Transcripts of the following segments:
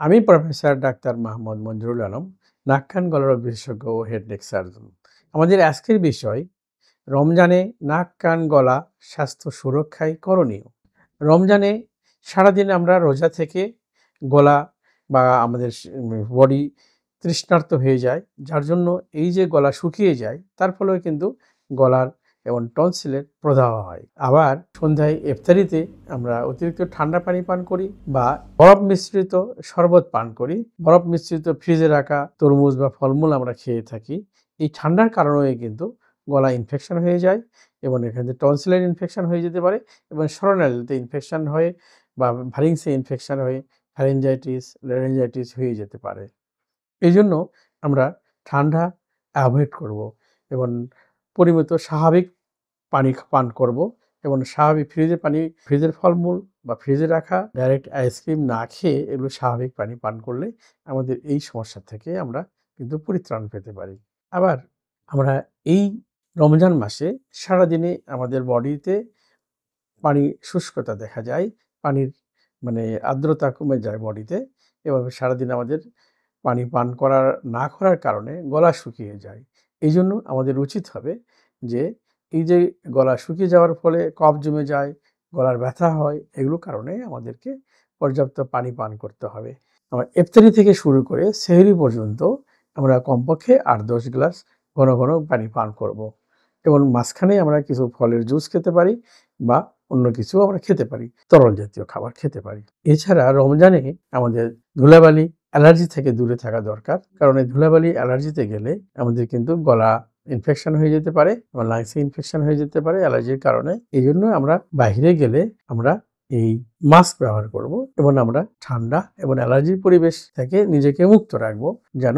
আমি professor doctor Mohammad Manjurul Alam, নাক কান গলার বিশেষজ্ঞ ও হেড নেক সার্জন। আমাদের আজকের বিষয় রমজানে নাক কান গলা স্বাস্থ্য সুরক্ষায় করণীয়। রমজানে সারাদিন আমরা রোজা থেকে গলা বা আমাদের বডি তৃষ্ণার্ত হয়ে যায়, যার জন্য এই যে গলা শুকিয়ে যায় তার ফলেও কিন্তু গলার এবং টনসিলের প্রদাহ হয়। আবার সন্ধ্যায় ইফতারিতে আমরা অতিরিক্ত ঠান্ডা পানি পান করি বা বরফ মিশ্রিত শরবত পান করি। বরফ মিশ্রিত ফ্রিজে রাখা তরমুজ বা ফলমূল আমরা খেয়ে থাকি। এই ঠান্ডার কারণে কিন্তু গলা ইনফেকশন হয়ে যায় এবং এখানে টনসিলের ইনফেকশন হয়ে যেতে পারে এবং সরোনারিতে ইনফেকশন হয়ে বা ফারিংসে ইনফেকশন হয়ে ফ্যারিঞ্জাইটিস, ল্যারিঞ্জাইটিস হয়ে যেতে পারে। এই জন্য আমরা ঠান্ডা অ্যাভয়েড করব এবং পরিমিত স্বাভাবিক পানি পান করব এবং স্বাভাবিক ফ্রিজের ফলমূল বা ফ্রিজে রাখা ডাইরেক্ট আইসক্রিম না খেয়ে এগুলো স্বাভাবিক পানি পান করলে আমাদের এই সমস্যা থেকে আমরা কিন্তু পরিত্রাণ পেতে পারি। আবার আমরা এই রমজান মাসে সারাদিনে আমাদের বডিতে পানি শুষ্কতা দেখা যায়, পানির আর্দ্রতা কমে যায় বডিতে। এভাবে সারাদিন আমাদের পানি পান না করার কারণে গলা শুকিয়ে যায়। এই জন্য আমাদের উচিত হবে যে এই যে গলা শুকিয়ে যাওয়ার ফলে কফ জমে যায়, গলার ব্যথা হয়, এগুলো কারণে আমাদেরকে পর্যাপ্ত পানি পান করতে হবে। আমরা ইফতারি থেকে শুরু করে সেহরি পর্যন্ত আমরা কমপক্ষে 8-10 গ্লাস ঘন ঘন পানি পান করব এবং মাঝখানে আমরা কিছু ফলের জুস খেতে পারি বা অন্য কিছু আমরা খেতে পারি, তরল জাতীয় খাবার খেতে পারি। এছাড়া রমজানে আমাদের ধুলাবালি অ্যালার্জি থেকে দূরে থাকা দরকার, কারণ এই ধুলাবালি অ্যালার্জিতে গেলে আমাদের কিন্তু গলা ইনফেকশন হয়ে যেতে পারে এবং লাংসে ইনফেকশন হয়ে যেতে পারে অ্যালার্জির কারণে। এই জন্য আমরা বাইরে গেলে আমরা এই মাস্ক ব্যবহার করব এবং আমরা ঠান্ডা এবং অ্যালার্জির পরিবেশ থেকে নিজেকে মুক্ত রাখবো, যেন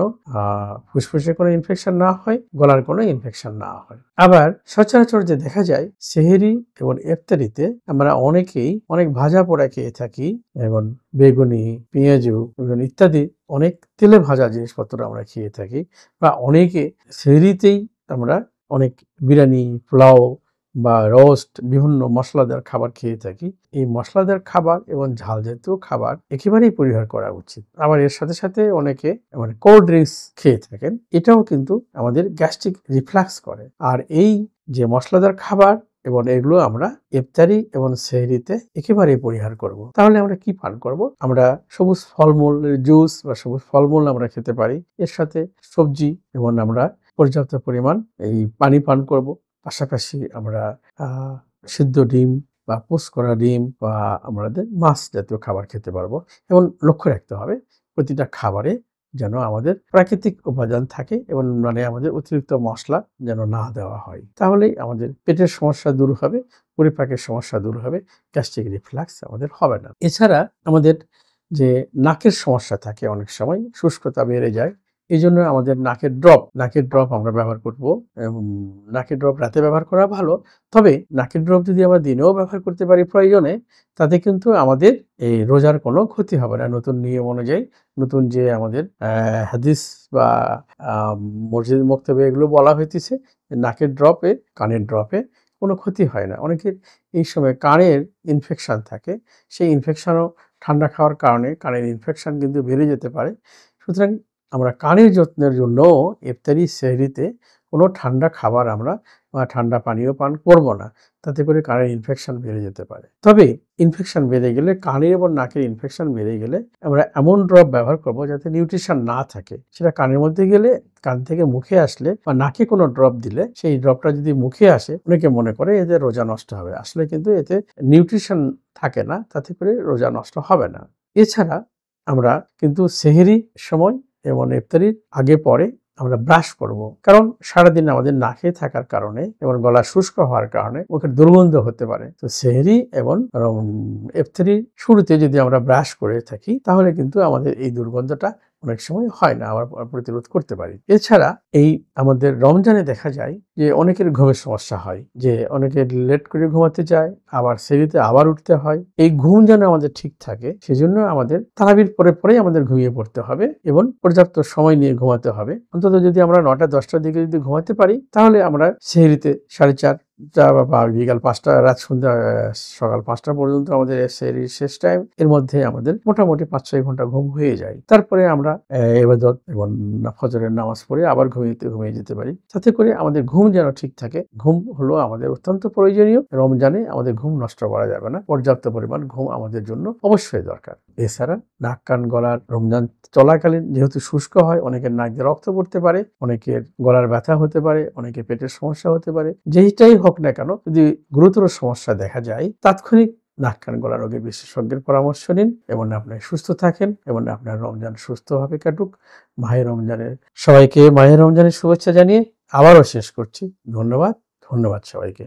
ফুসফুসে কোনো ইনফেকশন না হয়, গলার কোনো ইনফেকশন না হয়। আবার সচরাচর যে দেখা যায় সেহরি এবং ইফতারিতে আমরা অনেকেই অনেক ভাজা পোড়া খেয়ে থাকি এবং বেগুনি, পেঁয়াজু এবং ইত্যাদি অনেক তেলে ভাজা জিনিসপত্র আমরা খেয়ে থাকি, বা অনেকে সেহরিতেই আমরা অনেক বিরিয়ানি, পোলাও বা রোস্ট বিভিন্ন মশলাদার খাবার খেয়ে থাকি। এই মশলাদার খাবার এবং ঝাল জাতীয় খাবার একেবারেই পরিহার করা উচিত। আবার এর সাথে সাথে অনেকে কোল্ড ড্রিঙ্কস খেয়ে থাকেন, এটাও কিন্তু আমাদের গ্যাস্ট্রিক রিফ্লাক্স করে। আর এই যে মশলাদার খাবার এবং এগুলো আমরা ইফতারি এবং সেহরিতে একেবারেই পরিহার করব। তাহলে আমরা কি পান করব? আমরা সবুজ ফলমূল জুস বা সবুজ ফলমূল আমরা খেতে পারি, এর সাথে সবজি এবং আমরা পর্যাপ্ত পরিমাণ এই পানি পান করব। পাশাপাশি আমরা সিদ্ধ ডিম বা পোস্ট করা ডিম বা আমাদের মাছ জাতীয় খাবার খেতে পারবো এবং লক্ষ্য রাখতে হবে প্রতিটা খাবারে যেন আমাদের প্রাকৃতিক উপাদান থাকে এবং আমাদের অতিরিক্ত মশলা যেন না দেওয়া হয়। তাহলেই আমাদের পেটের সমস্যা দূর হবে, পরিপাকের সমস্যা দূর হবে, গ্যাস্ট্রিক রিফ্লাক্স আমাদের হবে না। এছাড়া আমাদের যে নাকের সমস্যা থাকে, অনেক সময় শুষ্কতা বেড়ে যায়, এই জন্য আমাদের নাকের ড্রপ আমরা ব্যবহার করব। নাকের ড্রপ রাতে ব্যবহার করা ভালো, তবে নাকের ড্রপ যদি আমরা দিনেও ব্যবহার করতে পারি প্রয়োজনে, তাতে কিন্তু আমাদের এই রোজার কোনো ক্ষতি হবে না। নতুন নিয়ম অনুযায়ী, নতুন যে আমাদের হাদিস বা মসজিদ মক্তবে এগুলো বলা হইতেছে, নাকের ড্রপে, কানের ড্রপে কোনো ক্ষতি হয় না। অনেকের এই সময় কানের ইনফেকশন থাকে, সেই ইনফেকশনও ঠান্ডা খাওয়ার কারণে কানের ইনফেকশন কিন্তু বেড়ে যেতে পারে। সুতরাং আমরা কানের যত্নের জন্য ইফতারি সেহরিতে কোনো ঠান্ডা খাবার আমরা বা ঠান্ডা পানীয় পান করব না, তাতে করে কানের ইনফেকশন বেড়ে যেতে পারে। তবে ইনফেকশন বেড়ে গেলে, কানের এবং নাকের ইনফেকশন বেড়ে গেলে আমরা এমন ড্রপ ব্যবহার করব যাতে নিউট্রিশন না থাকে। সেটা কানের মধ্যে গেলে, কান থেকে মুখে আসলে বা নাকে কোনো ড্রপ দিলে সেই ড্রপটা যদি মুখে আসে, অনেকে মনে করে এতে রোজা নষ্ট হবে। আসলে কিন্তু এতে নিউট্রিশন থাকে না, তাতে করে রোজা নষ্ট হবে না। এছাড়া আমরা কিন্তু সেহরির সময় এবং ইফতারির আগে পরে আমরা ব্রাশ করব, কারণ সারাদিন আমাদের না খেয়ে থাকার কারণে এবং গলা শুষ্ক হওয়ার কারণে মুখের দুর্গন্ধ হতে পারে। তো সেহরি এবং ইফতারির শুরুতে যদি আমরা ব্রাশ করে থাকি, তাহলে কিন্তু আমাদের এই দুর্গন্ধটা অনেক সময় হয় না, আমরা প্রতিরোধ করতে পারি। এছাড়া এই আমাদের রমজানে দেখা যায় যে অনেকের ঘুমের সমস্যা হয়, যে অনেকে লেট করে ঘুমাতে যায়, আবার সেহরিতে আবার উঠতে হয়। এই ঘুম যেন আমাদের ঠিক থাকে, সেজন্য আমাদের তারাবির পরেই আমাদের ঘুমিয়ে পড়তে হবে এবং পর্যাপ্ত সময় নিয়ে ঘুমাতে হবে। অন্তত যদি আমরা 9টা-10টার দিকে যদি ঘুমাতে পারি, তাহলে আমরা সেহরিতে 4:30 বা বিকাল ৫টা রাত সন্ধ্যা সকাল ৫টা পর্যন্ত আমাদের সেহরির শেষ টাইম। এর মধ্যে আমাদের মোটামুটি ৫-৬ ঘন্টা ঘুম হয়ে যায়। তারপরে আমরা ইবাদত এবং ফজরের নামাজ পড়ে আবার ঘুমিয়ে যেতে পারি। তাতে করে আমাদের ঘুম যেন ঠিক থাকে। ঘুম হলো আমাদের অত্যন্ত প্রয়োজনীয়। রমজানে আমাদের ঘুম নষ্ট করা যাবে না। পর্যাপ্ত পরিমাণ ঘুম আমাদের জন্য অবশ্যই দরকার। এছাড়া নাক, কান, গলার রমজান চলাকালীন যেহেতু শুষ্ক হয়, অনেকের নাক দিয়ে রক্ত পড়তে পারে, অনেকের গলার ব্যথা হতে পারে, অনেকের পেটের সমস্যা হতে পারে। যেইটাই হোক না কেন, যদি গুরুতর সমস্যা দেখা যায়, তাৎক্ষণিক নাক, কান, গলা রোগের বিশেষজ্ঞের পরামর্শ নিন এবং আপনি সুস্থ থাকেন এবং আপনার রমজান সুস্থভাবে কাটুক। সবাইকে মাহে রমজানের শুভেচ্ছা জানিয়ে আবারও শেষ করছি। ধন্যবাদ সবাইকে।